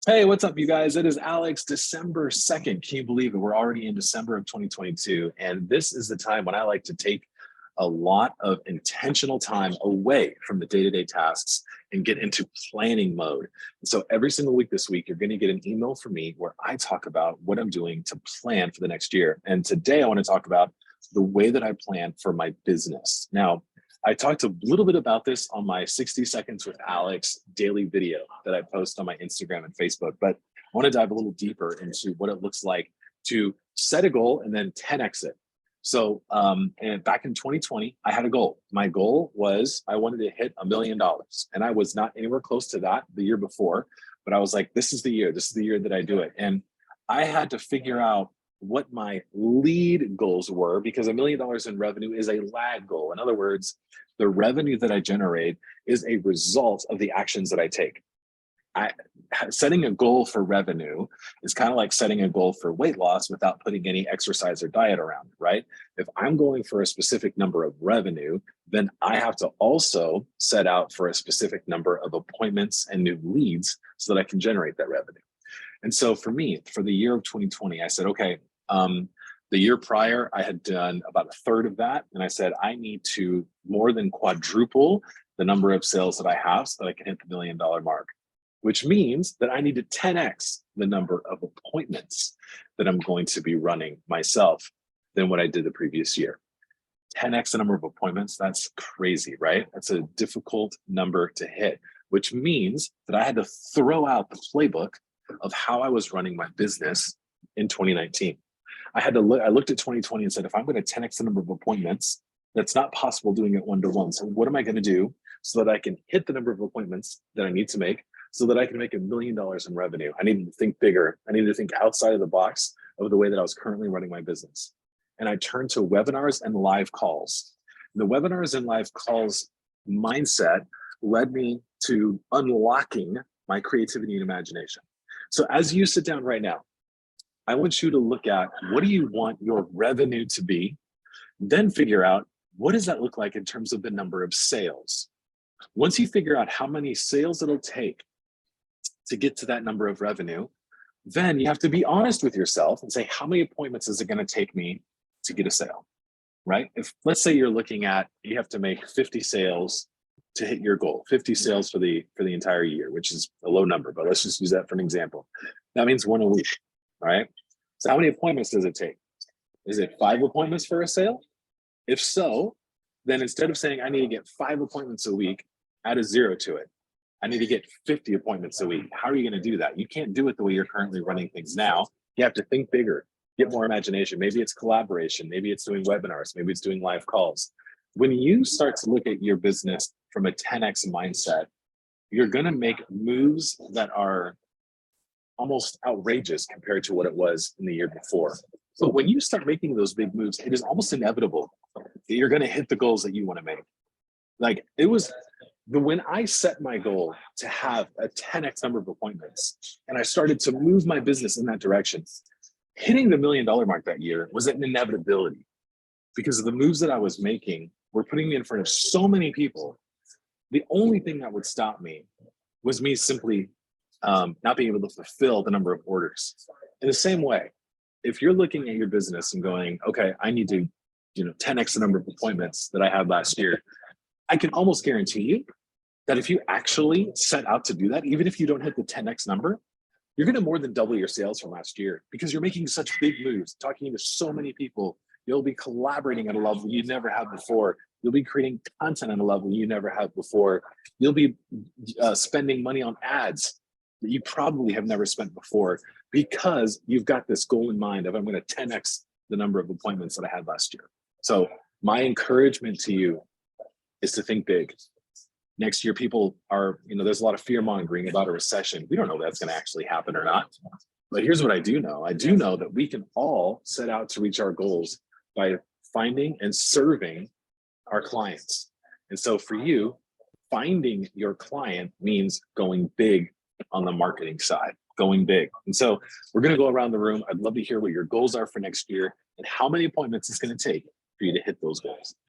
Hey, what's up, you guys? It is Alex, December 2nd. Can you believe it? We're already in December of 2022. And this is the time when I like to take a lot of intentional time away from the day-to-day tasks and get into planning mode. And so every single week this week, you're going to get an email from me where I talk about what I'm doing to plan for the next year. And today I want to talk about the way that I plan for my business. Now, I talked a little bit about this on my 60 Seconds with Alex daily video that I post on my Instagram and Facebook, but I want to dive a little deeper into what it looks like to set a goal and then 10x it. So and back in 2020, I had a goal. My goal was I wanted to hit $1 million, and I was not anywhere close to that the year before, but I was like, this is the year that I do it. And I had to figure out what my lead goals were, because $1 million in revenue is a lag goal. In other words, the revenue that I generate is a result of the actions that I take. Setting a goal for revenue is kind of like setting a goal for weight loss without putting any exercise or diet around it, right? If I'm going for a specific number of revenue, then I have to also set out for a specific number of appointments and new leads so that I can generate that revenue. And so for me, for the year of 2020, I said, okay, the year prior, I had done about a third of that. And I said, I need to more than quadruple the number of sales that I have so that I can hit the $1 million mark, which means that I need to 10x the number of appointments that I'm going to be running myself than what I did the previous year. 10x the number of appointments, that's crazy, right? That's a difficult number to hit, which means that I had to throw out the playbook of how I was running my business in 2019. I looked at 2020 and said, if I'm going to 10x the number of appointments, that's not possible doing it one-to-one. So what am I going to do so that I can hit the number of appointments that I need to make so that I can make $1 million in revenue? I needed to think bigger. I needed to think outside of the box of the way that I was currently running my business. And I turned to webinars and live calls. The webinars and live calls mindset led me to unlocking my creativity and imagination. So as you sit down right now, I want you to look at, what do you want your revenue to be? Then figure out, what does that look like in terms of the number of sales? Once you figure out how many sales it'll take to get to that number of revenue, then you have to be honest with yourself and say, how many appointments is it going to take me to get a sale, right? If, let's say you're looking at, you have to make 50 sales to hit your goal, 50 sales for the entire year, which is a low number, but let's just use that for an example. That means one a week. All right. So how many appointments does it take? Is it 5 appointments for a sale? If so, then instead of saying I need to get 5 appointments a week, add a 0 to it. I need to get 50 appointments a week. How are you going to do that? You can't do it the way you're currently running things now. You have to think bigger, get more imagination. Maybe it's collaboration. Maybe it's doing webinars. Maybe it's doing live calls. When you start to look at your business from a 10x mindset, you're going to make moves that are almost outrageous compared to what it was in the year before. So when you start making those big moves, it is almost inevitable that you're going to hit the goals that you want to make. Like, it was when I set my goal to have a 10x number of appointments and I started to move my business in that direction, hitting the $1 million mark that year was an inevitability, because of the moves that I was making were putting me in front of so many people. The only thing that would stop me was me simply not being able to fulfill the number of orders. In the same way, if you're looking at your business and going, okay, I need to 10x the number of appointments that I had last year, I can almost guarantee you that if you actually set out to do that, even if you don't hit the 10x number, you're going to more than double your sales from last year, because you're making such big moves, talking to so many people. You'll be collaborating at a level you never have before. You'll be creating content at a level you never have before. You'll be spending money on ads that you probably have never spent before, because you've got this goal in mind of, I'm going to 10x the number of appointments that I had last year. So my encouragement to you is to think big. Next year, people are, there's a lot of fear mongering about a recession. We don't know if that's going to actually happen or not. But here's what I do know. I do know that we can all set out to reach our goals by finding and serving our clients. And so for you, finding your client means going big on the marketing side, going big. And so we're going to go around the room. I'd love to hear what your goals are for next year and how many appointments it's going to take for you to hit those goals.